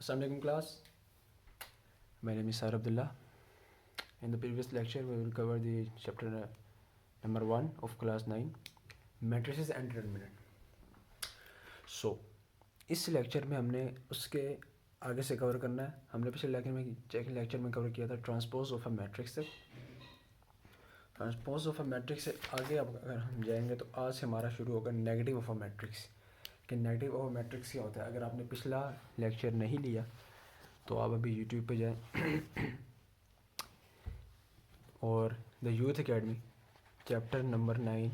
Assalamu alaikum class. My name is Sar Abdullah. In the previous lecture we will cover the chapter number 1 of class 9 matrices and determinant. So इस lecture में हमने उसके आगे से cover करना है. हमने पिछले लेक्चर में कवर किया था ट्रांसपोज ऑफ अ मैट्रिक्स से. ट्रांसपोज ऑफ अ मैट्रिक्स से आगे अब अगर हम जाएंगे तो आज से हमारा शुरू होगा नेगेटिव ऑफ अ मैट्रिक्स. कि नेगेटिव ऑफ अ मैट्रिक्स क्या होता है. अगर आपने पिछला लेक्चर नहीं लिया तो आप अभी यूट्यूब पे जाएं और the youth academy chapter number 9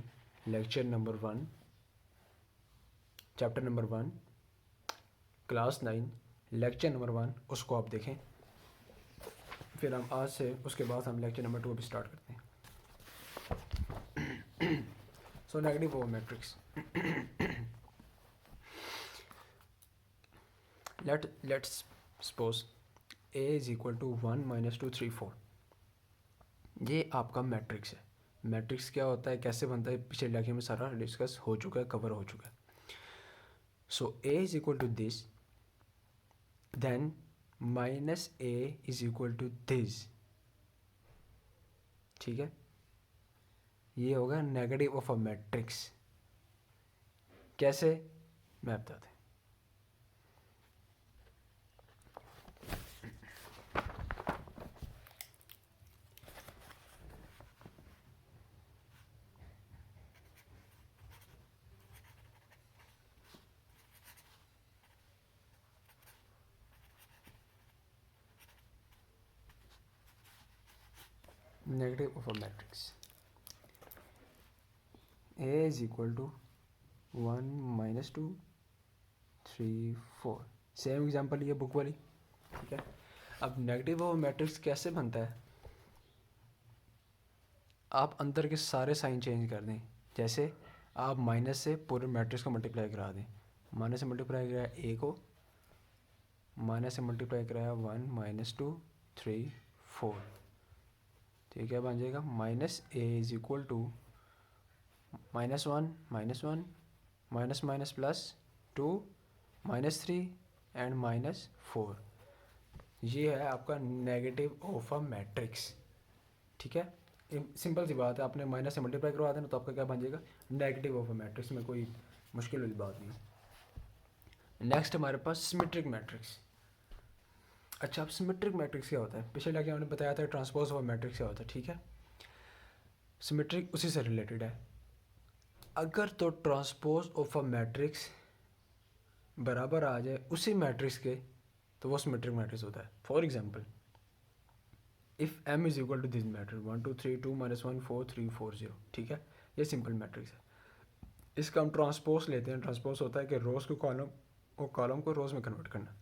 lecture number 1 chapter number 1 class 9 lecture number 1 उसको आप देखें. फिर हम आज से उसके बाद हम लेक्चर नंबर 2 भी स्टार्ट करते हैं. So negative of matrix. Let's suppose a is equal to 1 - 2 3 4. ये आपका मैट्रिक्स है. मैट्रिक्स क्या होता है, कैसे बनता है, पिछले लेक्चर में सारा डिस्कस हो चुका है, कवर हो चुका है. So a is equal to this, then -a is equal to this. ठीक है, ये होगा नेगेटिव ऑफ अ मैट्रिक्स. कैसे, मैं बताता हूँ. Negative of a matrix. a is equal to 1 - 2 3 4. Same example ये बुक वाली. ठीक है, अब नेगेटिव ऑफ मैट्रिक्स कैसे बनता है. आप अंदर के सारे साइन चेंज कर दें. जैसे आप माइनस से पूरे मैट्रिक्स को मल्टीप्लाई करा दें. माइनस से मल्टीप्लाई कराया a को, माइनस से मल्टीप्लाई कराया 1 - 2 3 4. ठीक है, बन जाएगा -a is equal to -1 -1 minus minus plus 2 -3 and -4. ये है आपका नेगेटिव ऑफ अ मैट्रिक्स. ठीक है, सिंपल सी बात है. आपने माइनस से मल्टीप्लाई करवा देना तो आपका क्या बन जाएगा, नेगेटिव ऑफ अ मैट्रिक्स. में कोई मुश्किल वाली बात नहीं. नेक्स्ट हमारे पास सिमेट्रिक मैट्रिक्स. अच्छा, अब सिमेट्रिक मैट्रिक्स क्या होता है. पिछले लेक्चर हमने बताया था ट्रांसपोज ऑफ अ मैट्रिक्स क्या होता है. ठीक है, सिमेट्रिक उसी से रिलेटेड है. अगर तो ट्रांसपोज ऑफ अ मैट्रिक्स बराबर आ जाए उसी मैट्रिक्स के तो वो सिमेट्रिक मैट्रिक्स होता है. For example, if m is equal to this matrix 1 2 3 2 -1 4 3 4 0. ठीक है, ये सिंपल मैट्रिक्स है. इसका हम ट्रांसपोज लेते हैं. ट्रांसपोज होता है कि रोज़ को कॉलम और कॉलम को रोज़ में कन्वर्ट करना.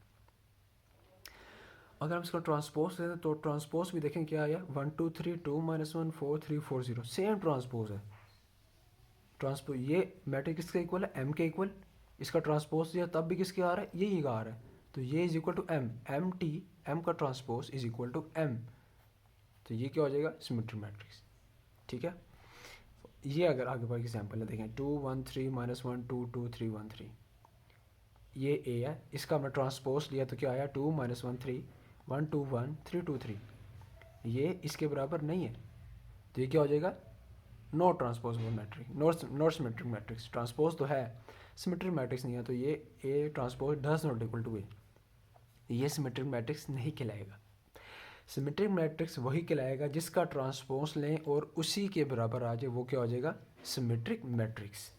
अगर हम इसका ट्रांसपोज लेते हैं तो ट्रांसपोज भी देखें क्या आया, 1 2 3 2 -1 4 3 4 0. सेम ट्रांसपोज है. ट्रांसपोज ये मैट्रिक्स किसके इक्वल है, m के इक्वल. इसका ट्रांसपोज दिया तब भी किसके आ रहा है, यही आ रहा है. तो ये is equal to m. m का transpose is equal to m. तो ये क्या हो जाएगा, सिमेट्रिक मैट्रिक्स. ठीक है, ये अगर आगे बढ़ एग्जाम्पल है देखें 2 1 3 -1 2 2 3 1 3. ये a है, इसका हमने ट्रांसपोज लिया तो क्या आया 2 - 1 3 1 2 1 3 2 3. ये इसके बराबर नहीं है तो ये क्या हो जाएगा, no transpose matrix, not symmetric matrix. Transpose तो है, सिमेट्रिक मैट्रिक्स नहीं है. तो ये a transpose does not equal to a. ये सिमेट्रिक मैट्रिक्स नहीं कहलाएगा. सिमेट्रिक मैट्रिक्स वही कहलाएगा जिसका ट्रांसपोज लें और उसी के बराबर आ जाए, वो क्या हो जाएगा, सिमेट्रिक मैट्रिक्स.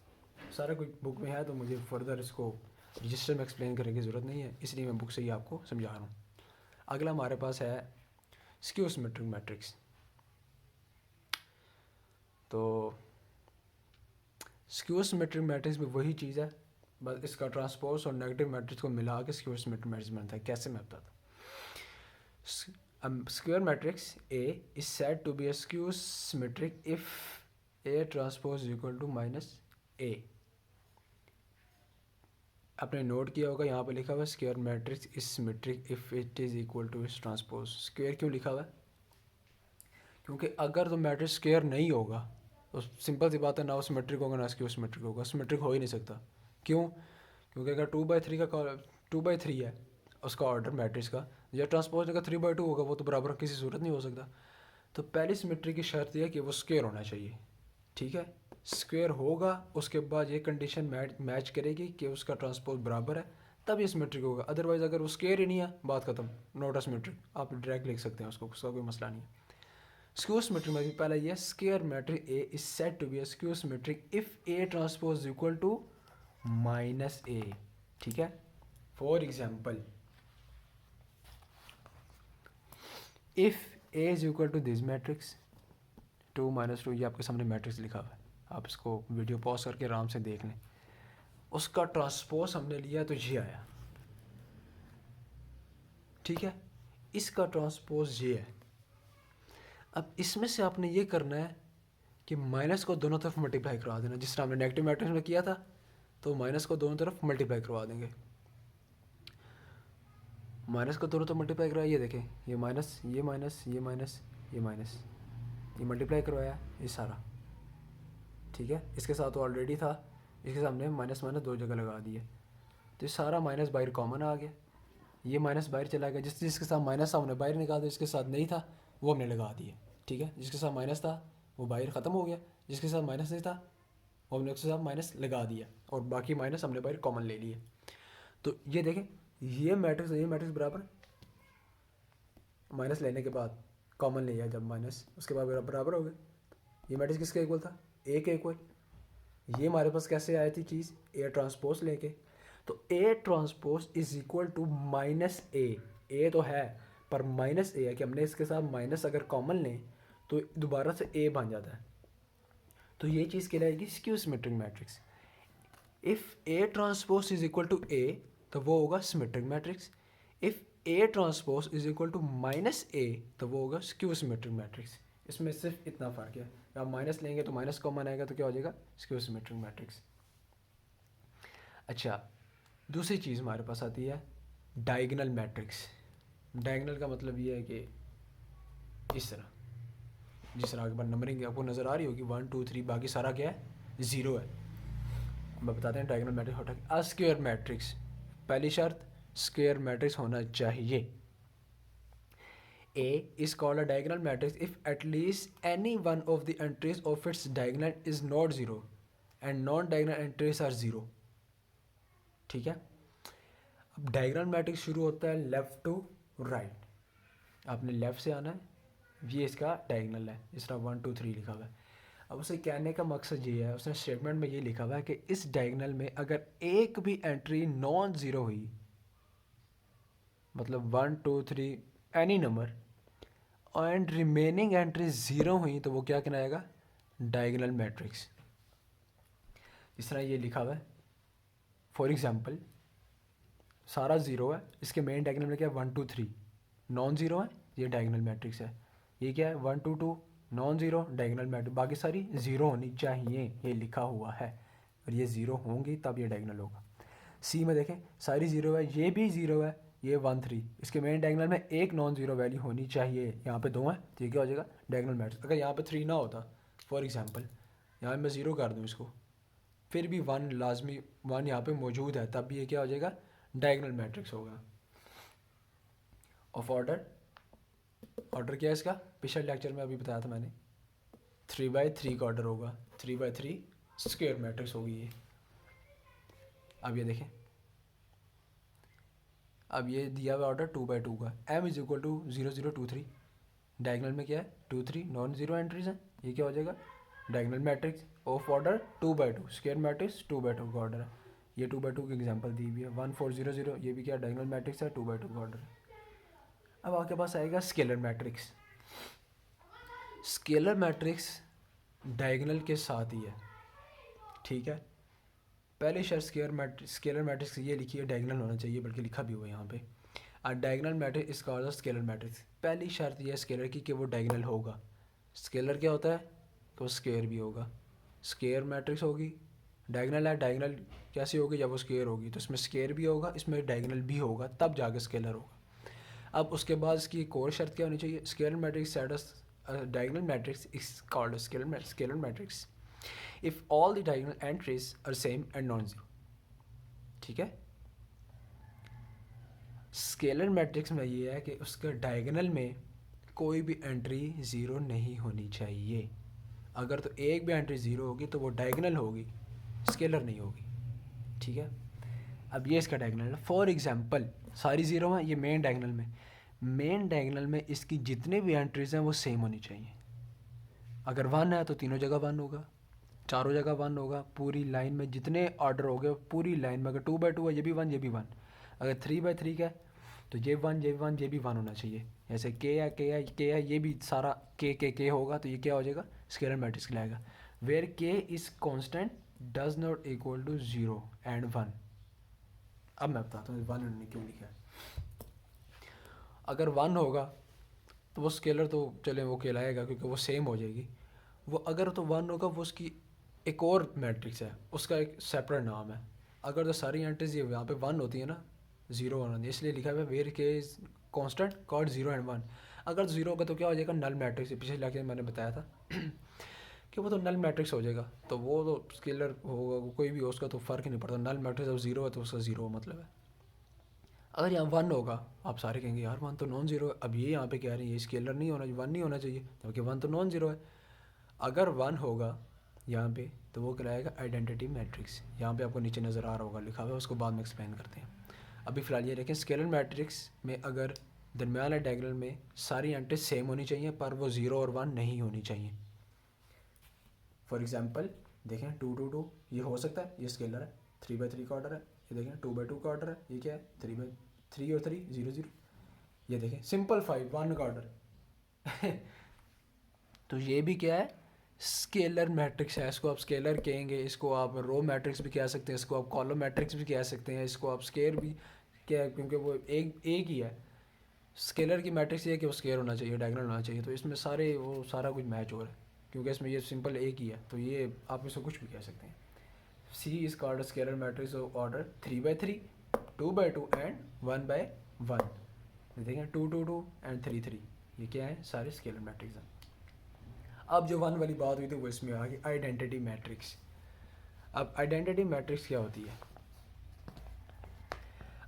सारा कुछ बुक में है तो मुझे फर्दर इसको रजिस्टर में एक्सप्लेन करने की ज़रूरत नहीं है, इसलिए मैं बुक से ही आपको समझा रहा हूँ. अगला हमारे पास है स्क्यू सिमेट्रिक मैट्रिक्स. तो स्क्यू सिमेट्रिक मैट्रिक्स में वही चीज़ है, बस इसका ट्रांसपोज और नेगेटिव मैट्रिक्स को मिला के स्क्यू सिमेट्रिक मैट्रिक्स बनता है. कैसे मैं बताता हूँ. Square matrix A is said to be a skew symmetric if A transpose is equal to -A. आपने नोट किया होगा यहाँ पे लिखा हुआ है square matrix is symmetric if it is equal to its transpose. Square क्यों लिखा हुआ है, क्योंकि अगर तो मैट्रिक्स स्क्वायर नहीं होगा तो सिंपल सी बात है, ना वो सिमेट्रिक होगा ना स्क्यू सिमेट्रिक होगा. सिमेट्रिक हो ही नहीं सकता. क्यों, क्योंकि अगर 2/3 का 2/3 है उसका ऑर्डर मैट्रिक्स का, या ट्रांसपोज अगर 3/2 होगा वो तो बराबर किसी सूरत नहीं हो सकता। तो पहली सिमेट्री की शर्त यह है कि वो स्क्वायर होना चाहिए, ठीक है। स्क्वायर होगा, उसके बाद ये कंडीशन मैच करेगी कि उसका ट्रांसपोज बराबर है, तब ये सिमेट्रिक होगा। अदरवाइज अगर वो स्क्वायर ही नहीं है, बात खत्म, नॉट अ सिमेट्रिक। आप डायरेक्ट लिख सकते हैं उसको, उसका कोई मसला नहीं है। स्क्यू सिमेट्रिक में पहला ये square matrix A is said to be a skew symmetric if A transpose equal to minus A, ठीक है। For example, if A is equal to this matrix 2 - 2, ये आपके सामने मैट्रिक्स लिखा हुआ है, आप इसको वीडियो पॉज करके आराम से देख लें। उसका ट्रांसपोज हमने लिया तो ये आया, ठीक है। इसका ट्रांसपोज ये है। अब इसमें से आपने ये करना है कि माइनस को दोनों तरफ मल्टीप्लाई करवा देना, जिस तरह हमने नेगेटिव मैट्रिक्स में किया था, तो माइनस को दोनों तरफ मल्टीप्लाई करवा देंगे। माइनस को दोनों तरफ मल्टीप्लाई करवाया, ये देखें, ये माइनस, ये माइनस, ये माइनस, ये माइनस, ये मल्टीप्लाई करवाया ये सारा, ठीक है। इसके साथ तो ऑलरेडी था, इसके सामने माइनस माइनस दो जगह लगा दिए, तो ये सारा माइनस बाहर कॉमन आ गया, ये माइनस बाहर चला गया। जिसके साथ माइनस था हमने बाहर निकाल दिया, जिसके साथ नहीं था वो हमने लगा दिए, ठीक है। जिसके साथ माइनस था वो बाहर ख़त्म हो गया, जिसके साथ माइनस नहीं था वो हमने उसके साथ माइनस लगा दिया, और बाकी माइनस हमने बाहर कॉमन ले लिए। तो ये देखें, ये मैट्रिक्स बराबर, माइनस लेने के बाद कॉमन लिया जब माइनस, उसके बाद बराबर हो गए। ये मैट्रिक्स किसका इक्वल था? ए के इक्वल। ये हमारे पास कैसे आई थी चीज़? ए ट्रांसपोज लेके। तो A transpose is equal to minus A तो है पर माइनस ए है कि हमने इसके साथ माइनस अगर कॉमन लें तो दोबारा से ए बन जाता है। तो ये चीज़ कहलाएगी skew symmetric matrix. If A transpose is equal to A तो वो होगा symmetric matrix. If A transpose is equal to minus A तो वो होगा स्क्यू सिमेट्रिक मैट्रिक्स। इसमें सिर्फ इतना फ़र्क है, आप माइनस लेंगे तो माइनस कॉमन आएगा तो क्या हो जाएगा? Skew symmetric matrix. अच्छा, दूसरी चीज़ हमारे पास आती है डायगोनल मैट्रिक्स। डायगोनल का मतलब ये है कि इस तरह, जिस तरह के बाद नंबरिंग आपको नज़र आ रही होगी 1 2 3, बाकी सारा क्या है? ज़ीरो है। मैं बताते हैं डायगोनल मैट्रिक्स होता है। अ स्क्वायर मैट्रिक्स, पहली शर्त स्क्वायर मैट्रिक्स होना चाहिए। A is called a diagonal matrix if at least any one of the entries of its diagonal is not zero and non-diagonal entries are zero, ठीक है। अब diagonal matrix शुरू होता है लेफ़्ट टू राइट, आपने left से आना है, ये इसका डायगोनल है, जिस तरह 1 2 3 लिखा हुआ है। अब उसे कहने का मकसद ये है, उसने स्टेटमेंट में ये लिखा हुआ है कि इस डायगोनल में अगर एक भी एंट्री नॉन ज़ीरो हुई, मतलब 1 2 3 any number, and remaining entry zero हुई तो वो क्या कहलाएगा? Diagonal matrix. इस तरह ये लिखा हुआ है। फॉर एग्जांपल, सारा ज़ीरो है, इसके मेन डायगोनल में क्या है? 1 2 3 नॉन ज़ीरो है, ये डायगोनल मैट्रिक्स है। ये क्या है? 1 2 2 नॉन ज़ीरो, डायगोनल मैट्रिक्स। बाकी सारी ज़ीरो होनी चाहिए, ये लिखा हुआ है, और ये ज़ीरो होंगी तब ये डायगोनल होगा। सी में देखें, सारी ज़ीरो है, ये भी ज़ीरो है, ये 1 3, इसके मेन डायगोनल में एक नॉन ज़ीरो वैल्यू होनी चाहिए। यहाँ पे 2 है तो ये क्या हो जाएगा? Diagonal matrix. अगर यहाँ पे 3 ना होता, फॉर एग्जांपल यहाँ मैं ज़ीरो कर दूँ इसको, फिर भी 1 लाजमी 1 यहाँ पे मौजूद है, तब भी ये क्या हो जाएगा? डायगोनल मैट्रिक्स होगा। ऑफ ऑर्डर क्या है इसका? पिछले लेक्चर में अभी बताया था मैंने, 3/3 का ऑर्डर होगा, 3/3 स्क्वायर मैट्रिक्स होगी ये। अब ये देखें, अब ये दिया हुआ ऑर्डर 2/2 का, m is equal to 0 0 2 3, diagonal में क्या है? 2 3 नॉन ज़ीरो एंट्रीज हैं, ये क्या हो जाएगा? Diagonal matrix of order 2/2, square matrix 2/2 का ऑर्डर है। ये 2/2 की एग्जांपल दी हुई है। 1 4 0 0, ये भी क्या डायगोनल मैट्रिक्स है, 2/2 का ऑर्डर है। अब आपके पास आएगा scalar matrix. Scalar matrix diagonal के साथ ही है, ठीक है। पहले शर्त स्केलर मैट्रिक्स ये लिखी है, डायगोनल होना चाहिए, बल्कि लिखा भी हुआ है यहाँ पे। और डायगोनल मैट्रिक्स इसका ऑर्डर स्केलर मैट्रिक्स। पहली शर्त यह है स्केलर की कि वो डायगोनल होगा। स्केलर क्या होता है? तो स्क्वायर भी होगा, स्क्वायर मैट्रिक्स होगी। डायगोनल है, डायगोनल कैसी होगी? जब वो स्क्वायर होगी, तो इसमें स्क्वायर भी होगा, इसमें डायगोनल भी होगा, तब जाके स्केलर होगा। अब उसके बाद इसकी एक और शर्त क्या होनी चाहिए? Scalar matrix diagonal matrix is called scalar matrix if all the diagonal entries are same and non zero, ठीक है। स्केलर मैट्रिक्स में ये है कि उसके डायगोनल में कोई भी एंट्री ज़ीरो नहीं होनी चाहिए। अगर तो एक भी एंट्री ज़ीरो होगी तो वो डायगोनल होगी, स्केलर नहीं होगी। ठीक है, अब ये इसका डायगोनल है। फॉर एग्जांपल सारी ज़ीरो हैं, ये मेन डायगोनल में, मेन डायगोनल में इसकी जितने भी एंट्रीज़ हैं वो सेम होनी चाहिए। अगर वन है तो तीनों जगह वन होगा, चारों जगह वन होगा, पूरी लाइन में जितने ऑर्डर हो गए पूरी लाइन में। अगर 2x2 है ये भी वन, ये भी वन। अगर 3x3 का है तो ये वन, ये वन, ये भी वन होना चाहिए। जैसे के है, के है, के है, ये भी सारा के होगा, तो ये क्या हो जाएगा, स्केलर मैट्रिक्स कहलाएगा। Where k is constant does not equal to zero and one. अब मैं बताता हूँ वन उन्होंने क्यों लिखा है। अगर वन होगा तो वो स्केलर तो चले वो कहलाएगा क्योंकि वो सेम हो जाएगी। वो अगर तो वन होगा वो उसकी एक और मैट्रिक्स है, उसका एक सेपरेट नाम है। अगर तो सारी एंट्रीज ये यहाँ पे वन होती है ना, ज़ीरो वन होती है, इसलिए लिखा हुआ है where k is constant got zero and one. अगर तो ज़ीरो होगा तो क्या हो जाएगा, नल मैट्रिक्स। पिछले लेक्चर में मैंने बताया था कि वो तो नल मैट्रिक्स हो जाएगा, तो वो तो स्केलर होगा कोई भी हो, उसका तो फ़र्क ही नहीं पड़ता। नल मैट्रिक्स अब ज़ीरो है तो उसका ज़ीरो मतलब है। अगर यहाँ वन होगा, आप सारे कहेंगे यार वन तो नॉन ज़ीरो है। अब ये यहाँ पे कह रहे हैं ये स्केलर नहीं होना चाहिए, वन नहीं होना चाहिए, जबकि वन तो नॉन ज़ीरो है। अगर वन होगा यहाँ पे तो वो कहलाएगा आइडेंटिटी मैट्रिक्स। यहाँ पे आपको नीचे नज़र आ रहा होगा लिखा हुआ है, उसको बाद में एक्सप्लेन करते हैं। अभी फ़िलहाल ये देखें, स्केलर मैट्रिक्स में अगर दरमियान डायगोनल में सारी एंट्री सेम होनी चाहिए पर वो ज़ीरो और वन नहीं होनी चाहिए। फॉर एग्जांपल देखें 2 2 2 ये हो सकता है, ये स्केलर है। 3x3 का ऑर्डर है, ये देखें 2x2 का ऑर्डर है, ये क्या है 3x3 और 3 0 0। ये देखें सिंपल 5 1 का ऑर्डर तो ये भी क्या है, स्केलर मैट्रिक्स है। इसको आप स्केलर कहेंगे, इसको आप रो मैट्रिक्स भी कह सकते हैं, इसको आप कॉलम मैट्रिक्स भी कह सकते हैं, इसको आप स्केयर भी क्या है, क्योंकि वो एक ही है। स्केलर की मैट्रिक्स ये है कि वो स्केयर होना चाहिए, डायगोनल होना चाहिए, तो इसमें सारे वो सारा कुछ मैच हो रहा है क्योंकि इसमें ये सिंपल एक ही है, तो ये आप इसको कुछ भी कह सकते हैं। C is called scalar matrix of order 3x3, 2x2 and 1x1। देखें 2 2 2 एंड 3 3, ये क्या है, सारे स्केलर मैट्रिक्स हैं। अब जो वन वाली बात हुई थी वो इसमें आ गई आइडेंटिटी मैट्रिक्स। अब आइडेंटिटी मैट्रिक्स क्या होती है,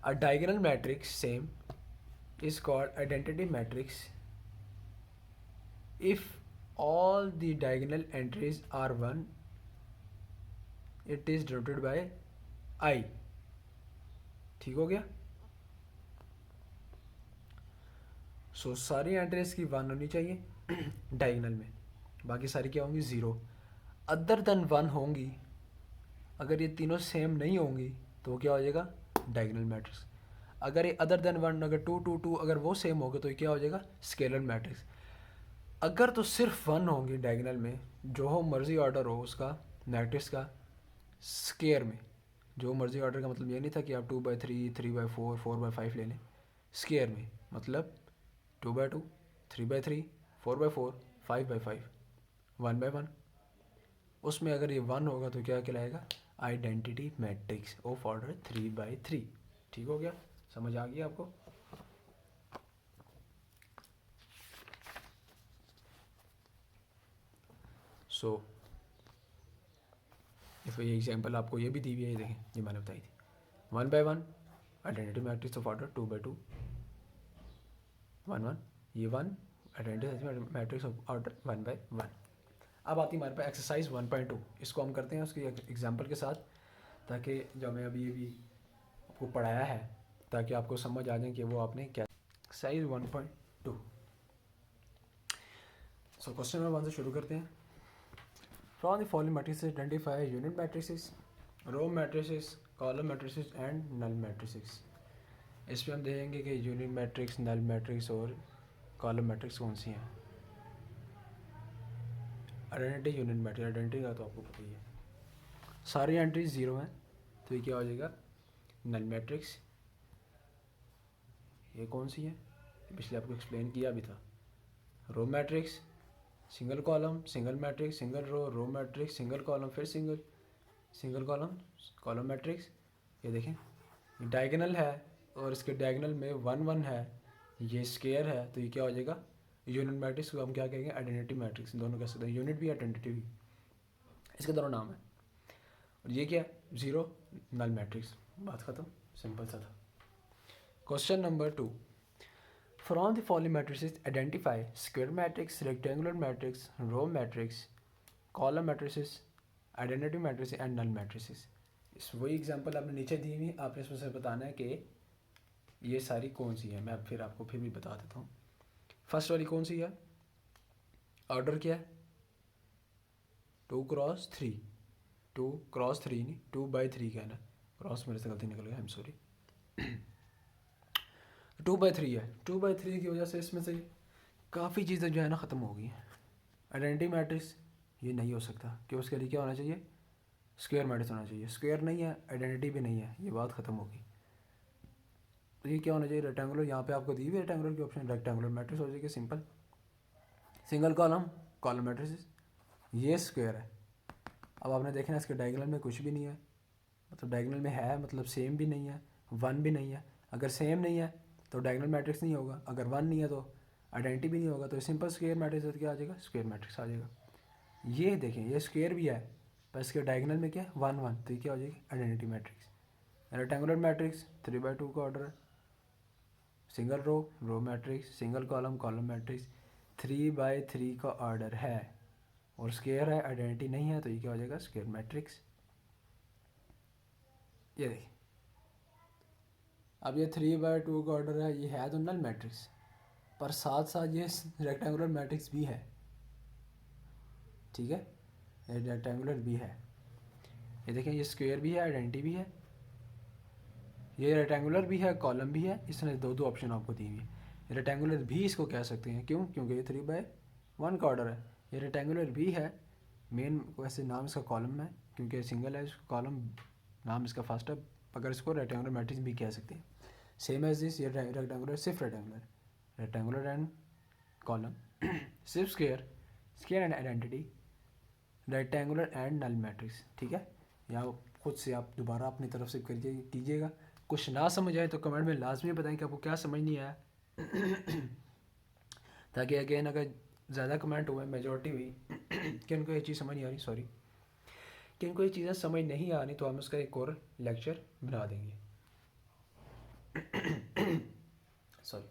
अ diagonal matrix same is called identity matrix if all the diagonal entries are 1, it is denoted by I। ठीक हो गया। सो सारी एंट्रीज की 1 होनी चाहिए डायगोनल में, बाकी सारी क्या होंगी 0। अदर देन 1 होंगी, अगर ये तीनों सेम नहीं होंगी तो क्या हो जाएगा, डायगोनल मैट्रिक्स। अगर ये अदर देन 1, अगर 2 2 2 अगर वो सेम होगा तो ये क्या हो जाएगा, स्केलर मैट्रिक्स। अगर तो सिर्फ 1 होंगे डायगोनल में, जो हो मर्जी ऑर्डर हो उसका मैट्रिक्स का, स्केयर में जो मर्जी ऑर्डर का मतलब ये नहीं था कि आप 2x3 3x4 4x5 ले लें। स्केयर में मतलब 2x2 3x3 4x4 5x5 1x1। उसमें अगर ये 1 होगा तो क्या कहलाएगा, identity matrix of order 3x3। ठीक हो गया, समझ आ गई आपको। सो ये एग्जांपल आपको ये भी दी हुई है, ये देखें ये मैंने बताई थी 1x1 identity matrix of order 2x2 1 1, ये 1 identity matrix of order 1x1। अब आती है हमारे पास एक्सरसाइज 1.2। इसको हम करते हैं उसकी एग्जांपल के साथ, ताकि जो मैं अभी ये भी आपको पढ़ाया है ताकि आपको समझ आ जाए कि वो आपने क्या। एक्सरसाइज 1.2। सो क्वेश्चन नंबर 1 से शुरू करते हैं। From the following matrices identify unit matrices, row matrices, column matrices and null matrices. इसमें हम देखेंगे कि यूनिट मैट्रिक्स, नल मैट्रिक्स और कॉलम मैट्रिक्स कौन सी हैं। आइडेंटिटी यूनिट मैट्रिक्स, आइडेंटिटी का तो आपको पता ही है, सारी एंट्रीज 0 हैं तो ये क्या हो जाएगा, नल मैट्रिक्स। ये कौन सी है, पिछले आपको एक्सप्लेन किया भी था। Row matrix single column, single matrix, single row matrix, single column, फिर सिंगल कॉलम, कॉलम मैट्रिक्स। ये देखें डायगोनल है और इसके डायगोनल में 1 1 है, ये स्केयर है, तो ये क्या हो जाएगा, यूनिट मैट्रिक्स को हम क्या कहेंगे, आइडेंटिटी मैट्रिक्स। दोनों कह सकते हैं, यूनिट भी आइडेंटिटी भी, इसके दोनों नाम है। और ये क्या है, 0 नल मैट्रिक्स। बात ख़त्म, सिंपल सा था। Question number 2, from the following matrices identify square matrix, rectangular matrix, row matrix, column matrices, identity matrix and null matrices. इस वही एग्जांपल आपने नीचे दी हुई, आपने इसमें से बताना है कि ये सारी कौन सी है। मैं फिर आपको फिर भी बता देता हूँ। फर्स्ट वाली कौन सी है, ऑर्डर क्या है, 2x3, 2x3 नहीं 2/3 कहना, क्रॉस मेरे से गलती निकल गया, आई एम सॉरी। 2/3 है, 2/3 की वजह से इसमें से काफ़ी चीज़ें जो है ना ख़त्म हो गई हैं। आइडेंटिटी मैट्रिक्स ये नहीं हो सकता, कि उसके लिए क्या होना चाहिए, स्क्वायर मैट्रिक्स होना चाहिए। स्क्वायर नहीं है, आइडेंटिटी भी नहीं है, ये बात ख़त्म होगी। तो ये क्या होना चाहिए, रेक्टेंगुलर। यहाँ पे आपको दी हुई रेक्टेंगुलर की ऑप्शन, रेक्टेंगुलर मैट्रिक्स हो जाएगी simple. Single column, column matrix, ये स्क्वायर है। अब आपने देखना इसके डायगोनल में कुछ भी नहीं है, मतलब डायगोनल में है मतलब सेम भी नहीं है, 1 भी नहीं है। अगर सेम नहीं है तो डायगोनल मैट्रिक्स नहीं होगा, अगर 1 नहीं है तो आइडेंटिटी भी नहीं होगा। तो सिंपल स्क्वायर मैट्रिक्स क्या आ जाएगा, स्क्वायर मैट्रिक्स आ जाएगा। ये देखें, ये स्क्वायर भी है पर इसके डायगोनल में क्या है, 1 1, तो ये क्या हो जाएगी, आइडेंटिटी मैट्रिक्स। रेक्टेंगुलर मैट्रिक्स 3/2 का ऑर्डर है। Single row, row matrix. Single column, column matrix 3/3 का ऑर्डर है और स्क्वायर है, आइडेंटिटी नहीं है, तो ये क्या हो जाएगा, स्क्वायर मैट्रिक्स। ये देखिए, अब ये 3/2 का ऑर्डर है, ये है तो नल मैट्रिक्स, पर साथ साथ ये रेक्टेंगुलर मैट्रिक्स भी है, ठीक है, ये रेक्टेंगुलर भी है। ये देखें, ये स्क्वायर भी है, आइडेंटिटी भी है, ये रेक्टेंगुलर भी है, कॉलम भी है। इसने दो दो ऑप्शन आपको दी हुई है। रेक्टेंगुलर भी इसको कह सकते हैं, क्यों, क्योंकि ये 3/1 का ऑर्डर है। ये रेक्टेंगुलर भी है, मेन वैसे नाम इसका कॉलम है क्योंकि सिंगल है, इसको कॉलम नाम इसका फर्स्ट है, अगर इसको रेक्टेंगुलर मैट्रिक्स भी कह सकते हैं। सेम एज दिस, ये रेक्टेंगुलर, सिर्फ रेक्टेंगुलर, रेक्टेंगुलर एंड कॉलम, सिर्फ square, square and identity, rectangular and null matrix, ठीक है। या खुद से आप दोबारा अपनी तरफ से कीजिएगा। कुछ ना समझ आए तो कमेंट में लाजमी बताएं कि आपको क्या समझ नहीं आया, ताकि अगेन अगर ज़्यादा कमेंट हुए, मेजॉरिटी हुई कि उनको ये चीज़ समझ नहीं आ रही, सॉरी, कि इनको ये चीज़ें समझ नहीं आ रही, तो हम उसका एक और लेक्चर बना देंगे। सॉरी।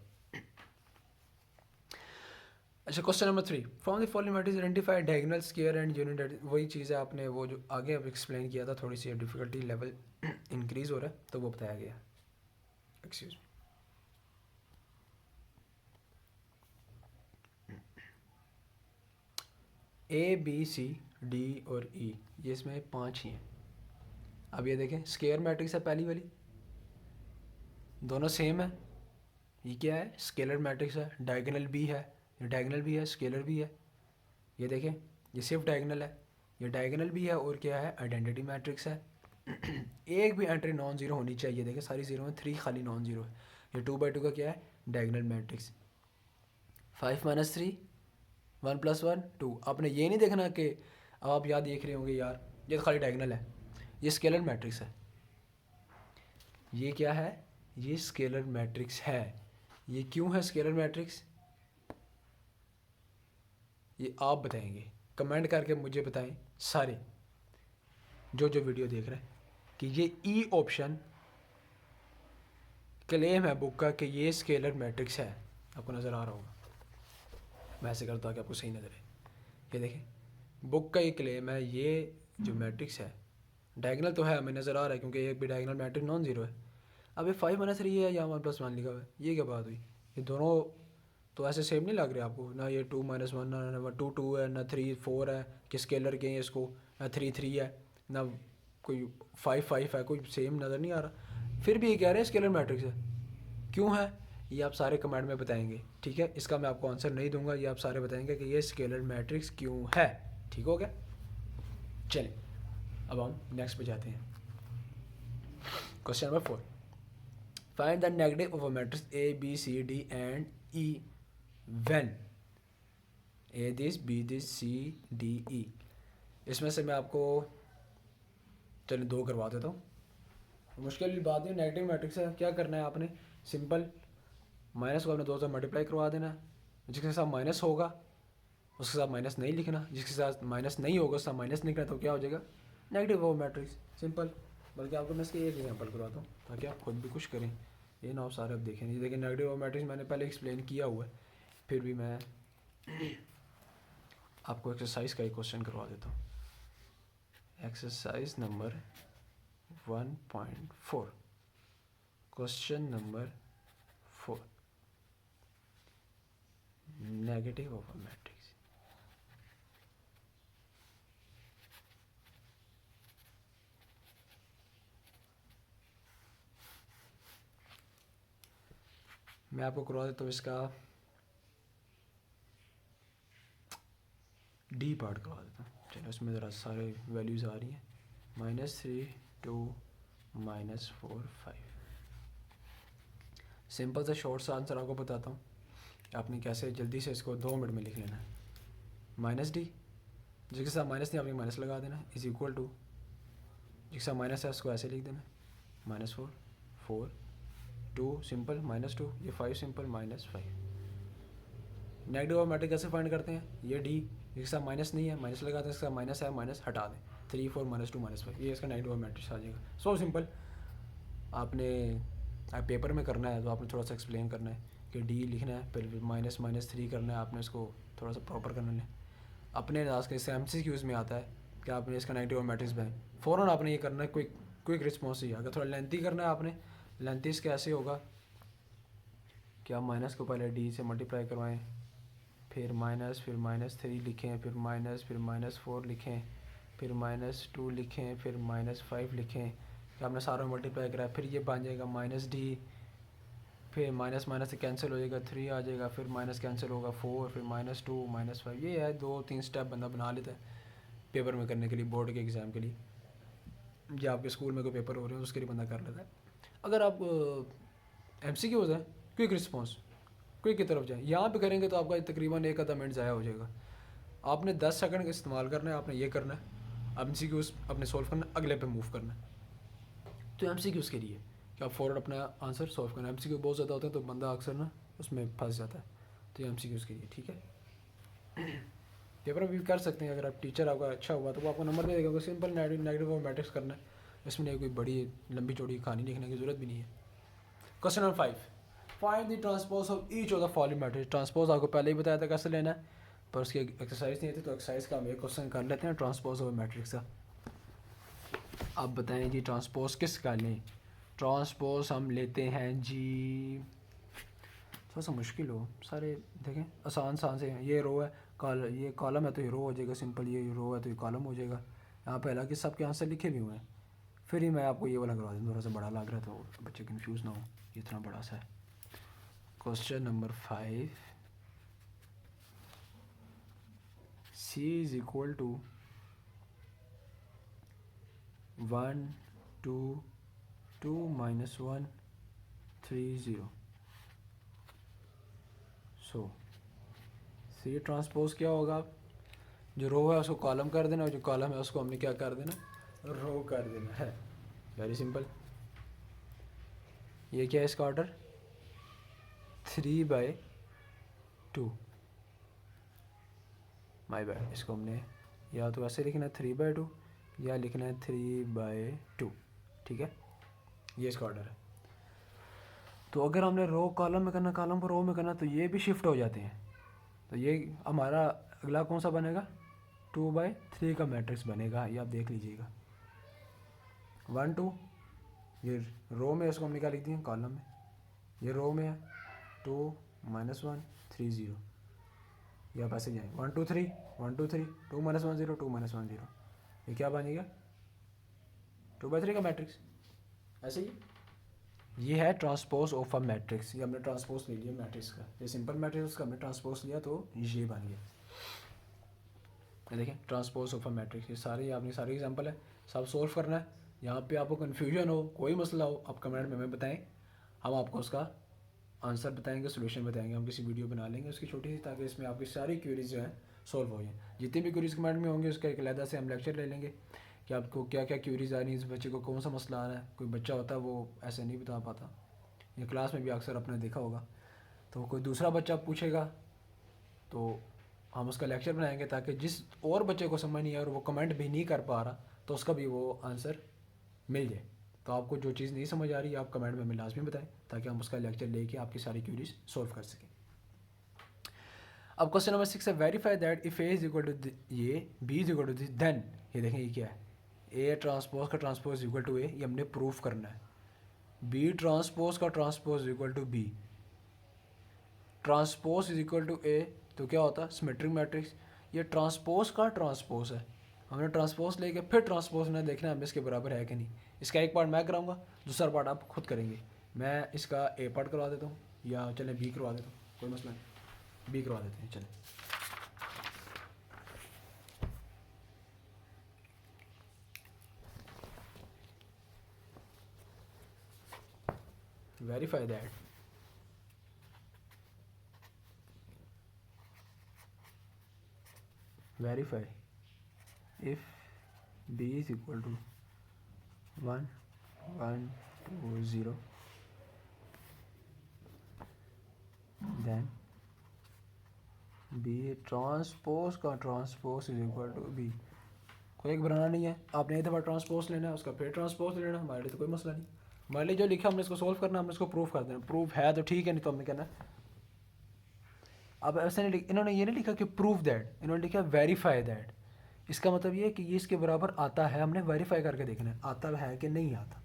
अच्छा, question number 3, from the following matrix identify diagonal, square and unit. वही चीज़ है, आपने वो जो आगे अब एक्सप्लेन किया था, थोड़ी सी डिफ़िकल्टी लेवल इंक्रीज हो रहा है तो वो बताया गया। Excuse me. A B C D और ई, ये इसमें 5 ही हैं। अब ये देखें, स्क्वायर मैट्रिक्स है पहली वाली, दोनों सेम है। ये क्या है, स्केलर मैट्रिक्स है, डायगोनल भी है, ये डायगोनल भी है, स्केलर भी है। ये देखें, ये सिर्फ डायगोनल है, ये डायगोनल भी है, और क्या है, आइडेंटिटी मैट्रिक्स है। एक भी एंट्री नॉन जीरो होनी चाहिए, देखें सारी जीरो है, 3 खाली नॉन जीरो है। ये 2/2 का क्या है, डायगोनल मैट्रिक्स। 5 - 3, 1 + 1 2। आपने ये नहीं देखना कि, अब आप याद देख रहे होंगे यार ये तो खाली डायगोनल है, ये स्केलर मैट्रिक्स है। ये क्या है, ये स्केलर मैट्रिक्स है। ये क्यों है स्केलर मैट्रिक्स, ये आप बताएंगे, कमेंट करके मुझे बताएं सारे जो जो वीडियो देख रहे हैं, कि ये ई ऑप्शन क्लेम है बुक का कि ये स्केलर मैट्रिक्स है। आपको नज़र आ रहा होगा, मैं ऐसे करता हूँ कि आपको सही नज़र है। ये देखें, बुक का ये क्लेम है, ये जो मैट्रिक्स है डायगोनल तो है, हमें नज़र आ रहा है क्योंकि एक भी डायगोनल मैट्रिक्स नॉन जीरो है। अब ये 5 - 3 है या 1 + 1 लिखा हुआ है, ये क्या बात हुई, ये दोनों तो ऐसे सेम नहीं लग रहे आपको ना। ये 2 - 1 ना 2 2 है, ना 3 4 है कि स्केलर के हैं इसको, ना 3 3 है, ना कोई 5 5 है, कोई सेम नज़र नहीं आ रहा। फिर भी ये कह रहे हैं स्केलर मैट्रिक्स है, क्यों है, ये आप सारे कमेंट में बताएंगे, ठीक है। इसका मैं आपको आंसर नहीं दूंगा, ये आप सारे बताएंगे कि ये स्केलर मैट्रिक्स क्यों है, ठीक हो गया। चलिए अब हम नेक्स्ट पे जाते हैं। Question number 4, find the negative of a matrix A B C D and E when A this B this C D E. इसमें से मैं आपको चलिए 2 करवा देता हूँ। मुश्किल बात नहीं, नेगेटिव मैट्रिक्स है, क्या करना है आपने, सिंपल माइनस को आपने 2 से मल्टीप्लाई करवा देना है। जिसके साथ माइनस होगा उसके साथ माइनस नहीं लिखना, जिसके साथ माइनस नहीं होगा उसके साथ माइनस लिखना, तो क्या हो जाएगा, नेगेटिव ऑफ मैट्रिक्स, सिंपल। बल्कि आपको मैं इसके एक एग्जाम्पल करवाता हूँ ताकि आप खुद भी कुछ करें। ये ना आप सारे अब देखें नहीं, देखिए नेगेटिव ऑफ मैट्रिक्स मैंने पहले एक्सप्लेन किया हुआ है, फिर भी मैं आपको एक्सरसाइज का एक क्वेश्चन करवा देता हूँ। Exercise number 1.4, question number 4, negative of a matrix. मैं आपको करवा देता हूँ इसका डी पार्ट करवा देता हूँ। चलो इसमें ज़रा सारे वैल्यूज़ आ रही हैं, -3 2 -4 5। सिंपल सा शॉर्ट सा आंसर आपको बताता हूँ, आपने कैसे जल्दी से इसको 2 मिनट में लिख लेना है। -d जिसके साथ माइनस नहीं आपने माइनस लगा देना, इज इक्वल टू जिसके साथ माइनस है उसको ऐसे लिख देना, -4 4 2 सिंपल -2, ये 5 सिंपल -5। नेगेटिव ऑफ मैट्रिक्स कैसे फाइंड करते हैं, ये डी जिसके साथ माइनस नहीं है माइनस लगा दें, इसके साथ माइनस है माइनस हटा दें, 3 4 -2 -5, ये इसका नेगेटिव ऑफ मैट्रिक्स आ जाएगा। So simple. आपने आप पेपर में करना है तो आपने थोड़ा सा एक्सप्लेन करना है कि डी लिखना है, फिर -3 करना है, आपने इसको थोड़ा सा प्रॉपर करना है। अपने अंदाज के इससे MCQs में आता है कि आपने इसका नेगेटिव ऑफ मैट्रिक्स बनाए, फ़ौरन आपने ये करना है, क्विक रिस्पॉन्स ही। अगर थोड़ा लेंथी करना है आपने, लेंथी इसके ऐसे होगा कि आप माइनस को पहले डी से मल्टीप्लाई करवाएं, फिर माइनस, फिर -3 लिखें, फिर माइनस, फिर -4 लिखें, फिर -2 लिखें, फिर -5 लिखें, कि आपने सारों में मल्टीप्लाई करा, फिर ये बन जाएगा -d, फिर माइनस माइनस से कैंसिल हो जाएगा, 3 आ जाएगा, फिर माइनस कैंसिल होगा 4, फिर -2 -5। ये है 2-3 स्टेप बंदा बना लेता है पेपर में करने के लिए, बोर्ड के एग्ज़ाम के लिए, या आपके स्कूल में कोई पेपर हो रहे हो उसके लिए बंदा कर लेता है। अगर आप MCQs है, क्विक रिस्पॉन्स, क्विक की तरफ जाएँ, यहाँ पे करेंगे तो आपका तकरीबन 1 आधा मिनट ज़ाया हो जाएगा। आपने 10 सेकंड का इस्तेमाल करना है, आपने ये करना है, MCQs अपने सॉल्व करना है, अगले पे मूव करना है। तो MCQs के लिए कि आप फ़ौरन अपना आंसर सॉल्व करना है। MCQ बहुत ज़्यादा होते हैं तो बंदा अक्सर ना उसमें फंस जाता है, तो ये MCQs के लिए ठीक है। पेपर भी कर सकते हैं, अगर आप टीचर आपका अच्छा हुआ तो वो आपको नंबर दे देगा। सिंपल नेगेटिव ऑफ मैट्रिक्स करना है, इसमें नहीं कोई बड़ी लंबी चौड़ी कहानी लिखने की ज़रूरत भी नहीं है। Question number 5, find the transpose of each of the following matrix. Transpose आपको पहले ही बताया था कैसे लेना है, पर उसकी एक्सरसाइज नहीं थी, तो एक्सरसाइज का हम एक क्वेश्चन कर लेते हैं ट्रांसपोज ऑफ मैट्रिक्स का। अब बताएं जी ट्रांसपोज किस का लें। ट्रांसपोज हम लेते हैं जी, थोड़ा सा मुश्किल हो, सारे देखें आसान से हैं। ये रो है, ये कॉलम है तो ये रो हो जाएगा सिंपल, ये रो है तो ये कॉलम हो जाएगा। यहाँ पे हालांकि सबके आंसर लिखे भी हुए हैं, फिर ही मैं आपको ये वाला करवा दूँ, थोड़ा सा बड़ा लग रहा है तो बच्चे कंफ्यूज ना हो, ये इतना बड़ा सा है। Question number 5, C is equal to 1 2 2 -1 3 0। So C transpose क्या होगा, जो रो है उसको कॉलम कर देना और जो कॉलम है उसको हमने क्या कर देना, रो कर देना है। Very simple. ये क्या है इसका ऑर्डर, 3/2। माई बैड, इसको हमने या तो ऐसे लिखना है 3/2 या लिखना है 3/2, ठीक है। ये इसका ऑर्डर है। तो अगर हमने रो कॉलम में करना, कॉलम को रो में करना, तो ये भी शिफ्ट हो जाते हैं। तो ये हमारा अगला कौन सा बनेगा, 2/3 का मैट्रिक्स बनेगा। ये आप देख लीजिएगा, 1 2, ये रो में, इसको हमने क्या लिख दिया कॉलम में, ये रो में है 2 -1 3 0। ये आप ऐसे जाएँ 1 2 3 1 2 3 2 -1 0 2 -1 0, ये क्या बनेगा 2/3 का मैट्रिक्स। ऐसे ही ये है ट्रांसपोज ऑफ अ मैट्रिक्स। ये हमने ट्रांसपोज ले लिया मैट्रिक्स का, ये सिंपल मैट्रिक्स का हमने ट्रांसपोज लिया तो ये बन गया। देखें ट्रांसपोज ऑफ अ मैट्रिक्स, ये सारे आपने सारे एग्जांपल है, सब सोल्व करना है। यहाँ पे आपको कन्फ्यूजन हो, कोई मसला हो, आप कमेंट में हमें बताएं, हम आपको उसका आंसर बताएंगे, सोल्यूशन बताएंगे। हम किसी वीडियो बना लेंगे उसकी छोटी सी, ताकि इसमें आपकी सारी क्वेरीज जो हैं सॉल्व हो जाए। जितनी भी क्वेरीज कमेंट में होंगे उसका एक अलहदा से हम लेक्चर ले लेंगे कि आपको क्या क्या क्वेरीज आ रही हैं, इस बच्चे को कौन सा मसला आ रहा है। कोई बच्चा होता है वो ऐसे नहीं बता पाता, या क्लास में भी अक्सर आपने देखा होगा, तो कोई दूसरा बच्चा पूछेगा तो हम उसका लेक्चर बनाएंगे, ताकि जिस और बच्चे को समझ नहीं आया और वो कमेंट भी नहीं कर पा रहा तो उसका भी वो आंसर मिल जाए। तो आपको जो चीज़ नहीं समझ आ रही है आप कमेंट में हमें लाजमी बताएं, ताकि हम उसका लेक्चर लेके आपकी सारी क्यूरीज सॉल्व कर सकें। अब क्वेश्चन नंबर 6 है, verify that if A is equal to ये, B is equal to this, then ये देखें ये क्या है, ए ट्रांसपोज का ट्रांसपोज इक्वल टू ए, ये हमने प्रूफ करना है। बी ट्रांसपोज का transpose equal to B, transpose is equal to A, तो क्या होता है सिमेट्रिक मैट्रिक्स। ये ट्रांसपोज का ट्रांसपोज है, हमने ट्रांसपोज लेके फिर ट्रांसपोज ने देखना है हमें इसके बराबर है कि नहीं। इसका एक पार्ट मैं कराऊंगा, दूसरा पार्ट आप खुद करेंगे। मैं इसका ए पार्ट करवा देता हूँ, या चलें बी करवा देता हूँ, कोई मसला नहीं, बी करवा देते हैं चलें। Verify that verify if b is equal to 1 1 2 0, then b transpose का transpose is equal to b। कोई एक बनाना नहीं है, आपने एक दफ़ा ट्रांसपोज लेना है, उसका फिर ट्रांसपोज लेना, हमारे लिए तो कोई मसला नहीं। हमारे लिए जो लिखा हमने इसको सोल्व करना, हमने इसको प्रूफ कर देना। प्रूफ है तो ठीक है, नहीं तो हमने कहना है। अब ऐसा नहीं, इन्होंने ये नहीं लिखा कि प्रूफ दैट, इन्होंने लिखा वेरीफाई दैट। इसका मतलब ये है कि ये इसके बराबर आता है, हमने वेरीफाई करके देखना है आता है कि नहीं आता।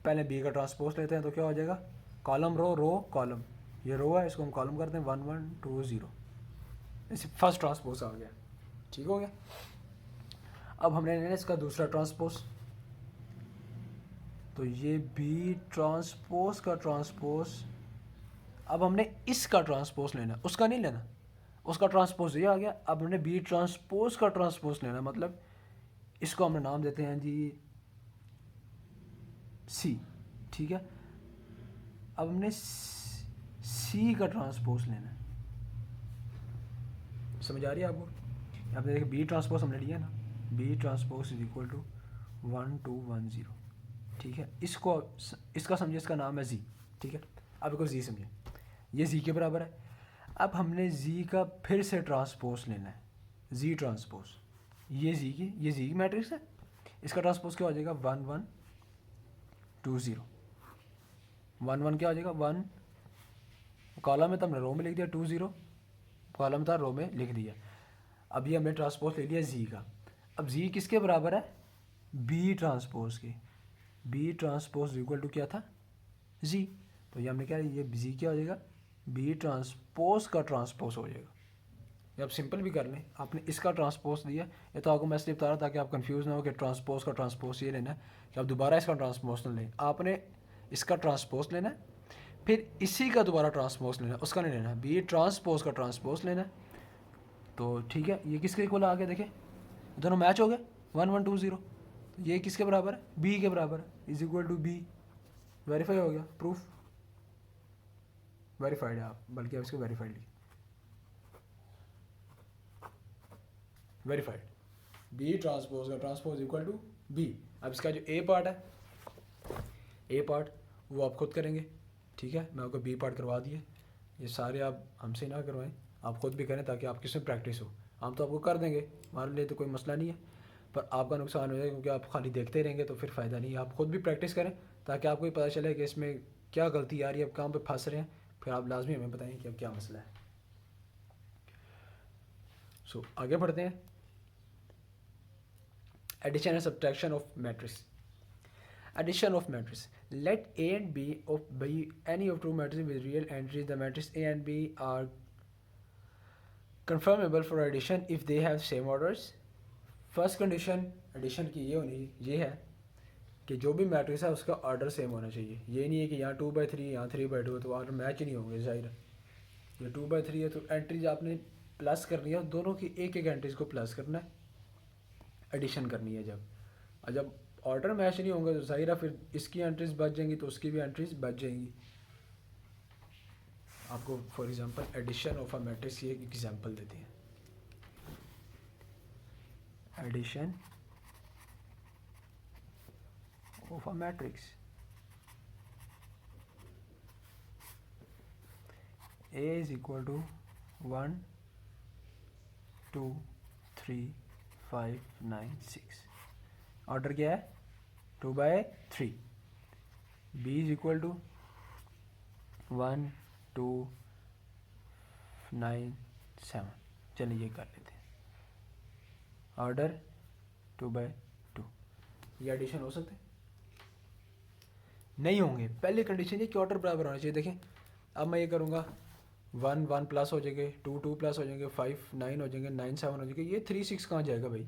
पहले बी का ट्रांसपोज लेते हैं तो क्या हो जाएगा, कॉलम रो रो कॉलम, ये रो है इसको हम कॉलम करते हैं 1 1 2 0, इस फर्स्ट ट्रांसपोज आ गया, ठीक हो गया। अब हमने लेना इसका दूसरा ट्रांसपोज, तो ये बी ट्रांसपोज का ट्रांसपोज। अब हमने इसका ट्रांसपोज लेना, उसका नहीं लेना, उसका ट्रांसपोज ये आ गया। अब हमने बी ट्रांसपोज का ट्रांसपोज लेना, मतलब इसको हमने नाम देते हैं जी सी, ठीक है। अब हमने सी का ट्रांसपोज लेना, समझ आ रही है आपको। आपने देखिए बी ट्रांसपोज हमने लिया ना, B transpose is equal to 1 2 1 0, ठीक है। इसको इसका समझे, इसका नाम है जी, ठीक है। अब इसको जी समझे, ये जी के बराबर है। अब हमने जी का फिर से ट्रांसपोज लेना है, जी ट्रांसपोज, ये जी की मैट्रिक्स है, इसका ट्रांसपोज क्या हो जाएगा 1 1 2 0, 1 1 क्या हो जाएगा 1, कॉलम में तो हमने रो में लिख दिया, 2 0 कॉलम था रो में लिख दिया। अब ये हमने ट्रांसपोज ले लिया जी का। अब जी किसके बराबर है, बी ट्रांसपोज के, बी ट्रांसपोज इक्वल टू क्या था जी, तो ये हमने क्या, ये जी क्या हो जाएगा, बी ट्रांसपोज का ट्रांसपोज हो जाएगा। ये आप सिंपल भी कर लें, आपने इसका ट्रांसपोज दिया, ये तो आपको मैं इसलिए बता रहा ताकि आप कंफ्यूज ना हो कि ट्रांसपोज का ट्रांसपोज ये लेना है कि आप दोबारा इसका ट्रांसपोज ना लें। आपने इसका ट्रांसपोज लेना है, फिर इसी का दोबारा ट्रांसपोज लेना है, उसका नहीं लेना, बी ट्रांसपोज का ट्रांसपोज लेना है। तो ठीक है, ये किसके इक्वल आ गया, देखें दोनों मैच हो गए 1 1 2 0, ये किसके बराबर है, बी के बराबर है, is equal to B. Verify हो गया, प्रूफ वेरीफाइड है, आप बल्कि आप इसको वेरीफाइड लिखिए, वेरीफाइड, बी ट्रांसपोज का ट्रांसपोज इक्वल टू बी। अब इसका जो ए पार्ट है, ए पार्ट वो आप खुद करेंगे, ठीक है। मैं आपको बी पार्ट करवा दिए, ये सारे आप हमसे ना करवाएं, आप खुद भी करें ताकि आपकी इसमें प्रैक्टिस हो। हम तो आपको कर देंगे, हमारे लिए तो कोई मसला नहीं है, पर आपका नुकसान हो जाएगा क्योंकि आप खाली देखते रहेंगे तो फिर फ़ायदा नहीं है। आप खुद भी प्रैक्टिस करें ताकि आपको भी पता चले कि इसमें क्या गलती आ रही है, आप कहाँ पे फंस रहे हैं, फिर आप लाजमी हमें बताएं कि अब क्या मसला है। सो आगे बढ़ते हैं, addition and subtraction of matrix. Addition of matrix. Let A and B of be any of two matrices with real entries. The matrices A and B are confirmable for addition if they have same orders. First condition addition की ये है कि जो भी matrix है उसका order same होना चाहिए। ये नहीं है कि यहाँ 2/3 यहाँ 3/2 तो ऑर्डर मैच ही नहीं होंगे, जाहिर है। ये 2/3 है तो एंट्रीज आपने प्लस करनी है, दोनों की एक एक एंट्रीज को प्लस करना है, एडिशन करनी है। जब ऑर्डर मैच नहीं होंगे तो जाहिर है फिर इसकी एंट्रीज बच जाएंगी तो उसकी भी एंट्रीज बच जाएंगी। आपको for example addition of a matrix की एक एग्जांपल देते हैं। Addition of a matrix, A is equal to 1 2 3 5 9 6। Order क्या है 2/3, b इज इक्वल टू 1 2 9 7। चलिए ये कर लेते हैं, ऑर्डर 2/2। ये एडिशन हो सकते नहीं होंगे। पहली कंडीशन ये कि ऑर्डर बराबर होना चाहिए। देखें अब मैं ये करूँगा 1 1 प्लस हो जाएंगे, 2 2 प्लस हो जाएंगे, 5 9 हो जाएंगे, 9 7 हो जाएंगे। ये 3 6 कहाँ जाएगा भाई,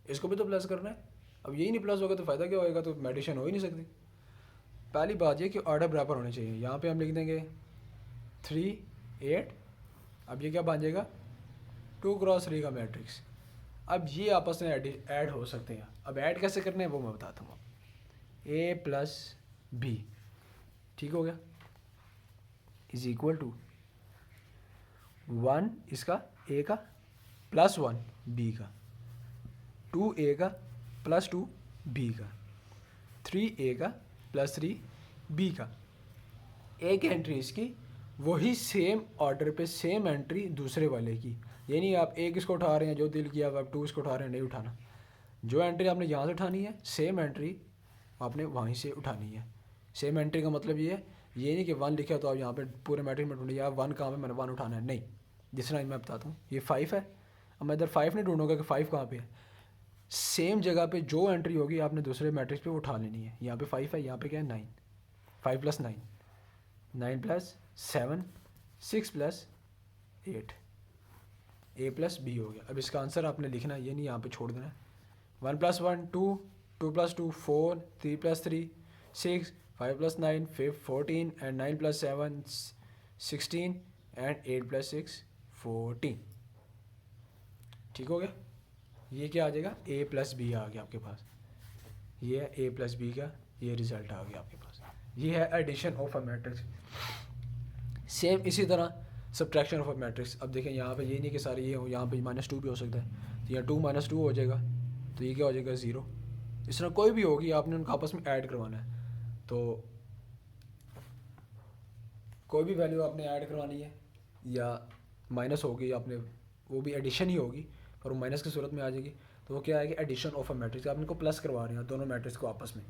इसको भी तो प्लस करना है। अब यही नहीं प्लस होगा तो फ़ायदा क्या होएगा, तो एडिशन हो ही नहीं सकती। पहली बात ये कि ऑर्डर बराबर होने चाहिए। यहाँ पे हम लिख देंगे 3 8। अब ये क्या बन जाएगा 2 क्रॉस 3 का मैट्रिक्स। अब ये आपस में ऐड हो सकते हैं। अब ऐड कैसे करने हैं वो मैं बताता हूँ। a प्लस बी, ठीक हो गया, इज इक्वल टू 1 इसका a का प्लस 1 b का, 2a का प्लस 2 b का, 3a का प्लस 3 b का। एक एंट्री इसकी, वही सेम ऑर्डर पे सेम एंट्री दूसरे वाले की। ये नहीं आप एक इसको उठा रहे हैं जो दिल किया, आप 2 इसको उठा रहे हैं, नहीं उठाना। जो एंट्री आपने यहाँ से उठानी है सेम एंट्री आपने वहीं से उठानी है। सेम एंट्री का मतलब ये है, ये नहीं कि 1 लिखा तो आप यहाँ पे पूरे मैट्रिक्स में ढूंढिए, यार 1 कहाँ पे, मैंने 1 उठाना है, नहीं। जिस तरह मैं बताता हूँ, ये 5 है, अब मैं इधर 5 नहीं ढूंढूंगा कि 5 कहाँ पे है। सेम जगह पे जो एंट्री होगी आपने दूसरे मैट्रिक्स पे उठा लेनी है। यहाँ पे 5 है, यहाँ पे क्या है 9, 5 plus 9, 9 plus 7, 6 plus 8, a plus B हो गया। अब इसका आंसर आपने लिखना है, ये नहीं यहाँ पे छोड़ देना है। 1 plus 1 2, 2 plus 2 4, 3 plus 3 6, 5 plus 9 14, and 9 plus 7 16, and 8 plus 6 14। ठीक हो गया। ये क्या आ जाएगा, a प्लस बी आ गया आपके पास। ये है a प्लस बी का, ये रिजल्ट आ गया आपके पास। ये है addition of a matrix. Same इसी तरह सब्ट्रैक्शन ऑफ अ मैट्रिक्स। अब देखें यहाँ पे ये नहीं कि सारे ये हो, यहाँ पे -2 भी हो सकता है, तो यहाँ 2 - 2 हो जाएगा, तो ये क्या हो जाएगा 0। इस तरह कोई भी होगी, आपने उनका आपस में ऐड करवाना है। तो कोई भी वैल्यू आपने ऐड करवानी है, या माइनस होगी आपने, वो भी एडिशन ही होगी पर वो माइनस की सूरत में आ जाएगी, तो वो क्या आएगी, एडिशन ऑफ अ मैट्रिक्स। आप इनको प्लस करवा रहे हैं दोनों मैट्रिक्स को आपस में।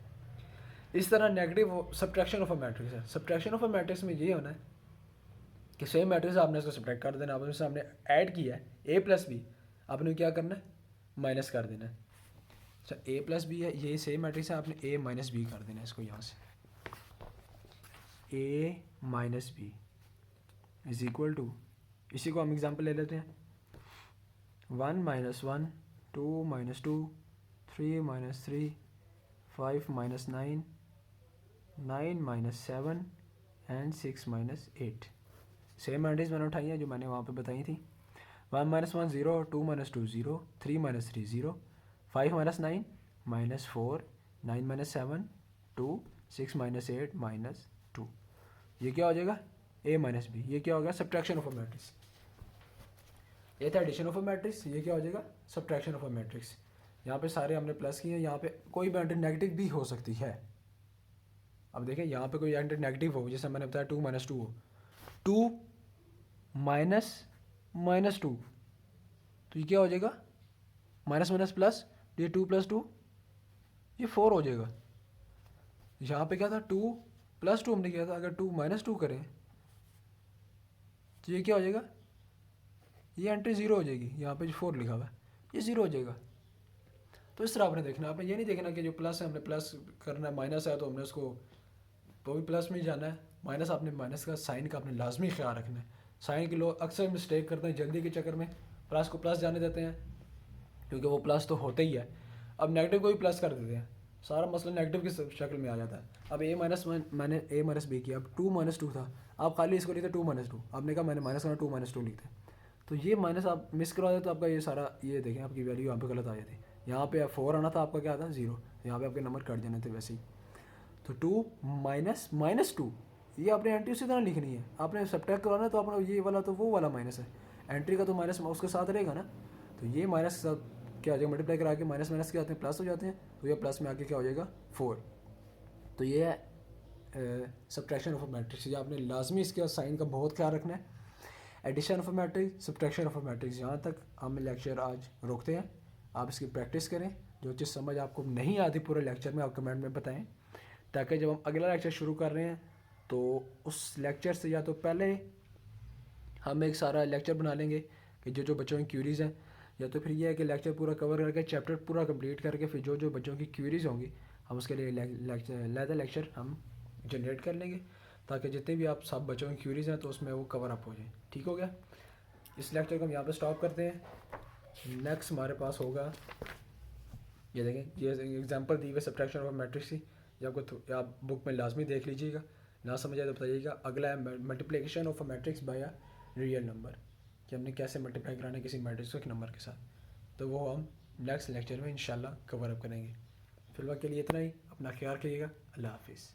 इस तरह negative subtraction of a matrix है। सब्ट्रैक्शन ऑफ अ मैट्रिक्स में ये होना है कि सेम मैट्रिक्स आपने इसको सब्ट्रैक्ट कर देना, आपस में आपने ऐड किया है a प्लस बी, आपने क्या करना है, माइनस कर देना है। अच्छा a प्लस बी है, ये सेम मैट्रिक्स है, आपने a माइनस बी कर देना है इसको। यहाँ से a minus B is equal to, इसी को हम एग्जांपल ले लेते हैं, 1 - 1 2 - 2 3 - 3 5 - 9 9 - 7 एंड 6 - 8। सेम मैट्रिक्स मैंने उठाई है जो मैंने वहाँ पे बताई थी। 1 - 1 0, 2 - 2 0, 3 - 3 0, 5 - 9 -4, 9 - 7 2, 6 - 8 -2। ये क्या हो जाएगा, a माइनस बी। ये क्या हो गया, सब्ट्रैक्शन ऑफ अ मैट्रिक्स। ये था एडिशन ऑफ अ मैट्रिक्स, ये क्या हो जाएगा, सब्ट्रैक्शन ऑफ अ मैट्रिक्स। यहाँ पे सारे हमने प्लस किए हैं, यहाँ पे कोई भी एंट्री नेगेटिव भी हो सकती है। अब देखें यहाँ पे कोई एंट्री नेगेटिव हो, जैसे मैंने बताया 2 - 2 हो, 2 - -2, तो ये क्या हो जाएगा, माइनस माइनस प्लस, ये 2 + 2 ये 4 हो जाएगा। यहाँ पे क्या था 2 + 2 हमने किया था, अगर 2 - 2 करें तो ये क्या हो जाएगा, ये एंट्री 0 हो जाएगी। यहाँ पे जो 4 लिखा हुआ है ये 0 हो जाएगा। तो इस तरह आपने देखना, आपने ये नहीं देखना कि जो प्लस है हमने प्लस करना है, माइनस है तो हमने उसको तो भी प्लस में ही जाना है। माइनस आपने माइनस का साइन का अपने लाजमी ख्याल रखना है। साइन के लोग अक्सर मिस्टेक करते हैं जल्दी के चक्कर में, प्लस को प्लस जाने देते हैं क्योंकि वो प्लस तो होते ही है। अब नेगेटिव को भी प्लस कर देते हैं, सारा मसला नेगेटिव की शक्ल में आ जाता है। अब a माइनस मैंने a माइनस बी किया, अब 2 - 2 था, आप खाली इसको लिखते 2 - 2, आपने कहा मैंने माइनस करना 2 - 2 लिखते, तो ये माइनस आप मिस करवा देते तो आपका ये सारा, ये देखें आपकी वैल्यू यहाँ पे गलत आ जाती। यहाँ पे 4 आना था, आपका क्या था 0, यहाँ पे आपके नंबर कट जाने थे वैसे ही। तो 2 - -2 ये आपने एंट्री उसी तरह लिखनी है। आपने सब्ट्रैक्ट करवाना है तो आपने ये वाला तो वो वाला माइनस है, एंट्री का तो माइनस उसके साथ रहेगा ना, तो ये माइनस के साथ क्या हो जाएगा, मल्टीप्लाई करा के माइनस माइनस के आते हैं प्लस हो जाते हैं, तो ये प्लस में आके क्या हो जाएगा 4। तो ये है सब्ट्रैक्शन ऑफ अ मैट्रिक्स। ये आपने लाजमी इसके साइन का बहुत ख्याल रखना है। Addition of a matrix, subtraction of a matrix. यहाँ तक हम लेक्चर आज रोकते हैं, आप इसकी प्रैक्टिस करें। जो चीज़ समझ आपको नहीं आती पूरे लेक्चर में आप कमेंट में बताएं, ताकि जब हम अगला लेक्चर शुरू कर रहे हैं तो उस लेक्चर से या तो पहले हम एक सारा लेक्चर बना लेंगे कि जो जो बच्चों की क्यूरीज़ हैं, या तो फिर ये है कि लेक्चर पूरा कवर करके चैप्टर पूरा कंप्लीट करके फिर जो जो बच्चों की क्यूरीज़ होंगी हम उसके लिए लहदा लेक्चर हम जनरेट कर लेंगे, ताकि जितने भी आप सब बच्चों की क्यूरीज़ हैं तो उसमें वो कवर अप हो जाए। ठीक हो गया। इस लेक्चर को हम यहाँ पर स्टॉप करते हैं। नेक्स्ट हमारे पास होगा, ये देखें, ये एग्जांपल दी हुई सब्ट्रैक्शन ऑफ मैट्रिक्स की, ये आपको आप बुक में लाजमी देख लीजिएगा, ना समझ आए तो बताइएगा। अगला है multiplication of a matrix bye a real number, कि हमने कैसे मल्टीप्लाई कराना है किसी मैट्रिक्स को एक नंबर के साथ, तो वो हम नेक्स्ट लेक्चर में इंशाल्लाह कवर अप करेंगे। फिलहाल के लिए इतना ही, अपना ख्याल रखिएगा। अल्लाह हाफिज़।